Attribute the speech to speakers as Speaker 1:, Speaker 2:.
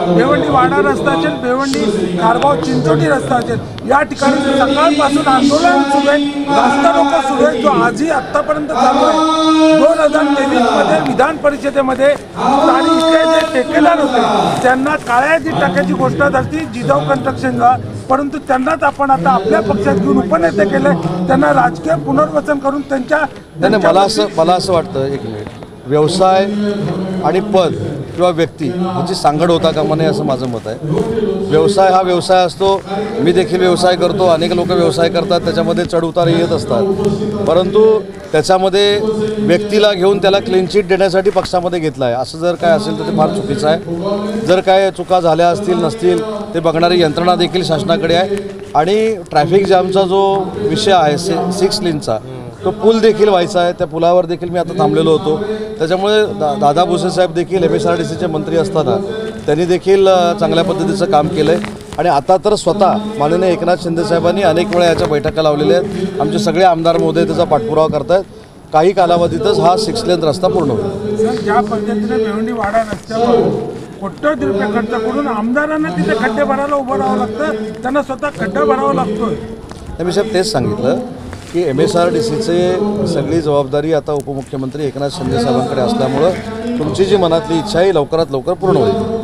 Speaker 1: भिवंडी वाडा रस्ता असेल, भिवंडी कारभाव चिंचोटी रस्ता असेल, या ठिकाणी सकाळपासून आंदोलन सुरू आहे, रास्ता रोको सुरू आहे, जो आजही आत्तापर्यंत चालू आहे। 2023 मध्ये विधान परिषदेमध्ये आणि इथले जे ठेकेदार होते त्यांना काळ्या टाक्याची घोषणा झाली जिजाऊ कन्स्ट्रक्शनला, परंतु त्यांनाच आपण आता आपल्या पक्षात घेऊन उपनेते केले, त्यांना राजकीय पुनर्वसन करून त्यांच्या
Speaker 2: मला असं वाटतं, एक मिनिट, व्यवसाय आणि पद किंवा व्यक्ती याची सांगड होता कामा नये असं माझं मत आहे। व्यवसाय हा व्यवसाय असतो, मी देखील व्यवसाय करतो, अनेक लोक व्यवसाय करतात, त्याच्यामध्ये चढउतार येत असतात, परंतु त्याच्यामध्ये व्यक्तीला घेऊन त्याला क्लीन चिट देण्यासाठी पक्षामध्ये घेतला आहे असं जर काय असेल तर ते फार चुकीचं आहे। जर काय चुका झाल्या असतील नसतील ते बघणारी यंत्रणा देखील शासनाकडे आहे आणि ट्रॅफिक जॅमचा जो विषय आहे 6 लेनचा तो पूल देखील व्हायचा आहे, त्या पुलावर देखील मी आता थांबलेलो होतो। त्याच्यामुळे दादा भुसे साहेब देखील MSRDCचे मंत्री असताना त्यांनी देखील चांगल्या पद्धतीचं काम केलं आहे आणि आता तर स्वतः माननीय एकनाथ शिंदे साहेबांनी अनेक वेळा याच्या बैठका लावलेल्या आहेत। आमचे सगळे आमदार महोदय त्याचा पाठपुरावा करत आहेत, काही कालावधीतच हा 6 लेन रस्ता पूर्ण होईल।
Speaker 1: सर, ज्या पद्धतीने भिवंडी वाडा रस्त्यावर कोट्यवधी रुपये खर्च करून आमदारांना तिथे खड्डे भरायला उभं राहावं लागतं, त्यांना स्वतः खड्डा भरावा लागतोय।
Speaker 2: मी साहेब तेच सांगितलं की MSRDCचे सगळी जबाबदारी आता उपमुख्यमंत्री एकनाथ शिंदे साहेबांकडे असल्यामुळं तुमची जी मनातली इच्छा आहे लवकरात लवकर पूर्ण होईल।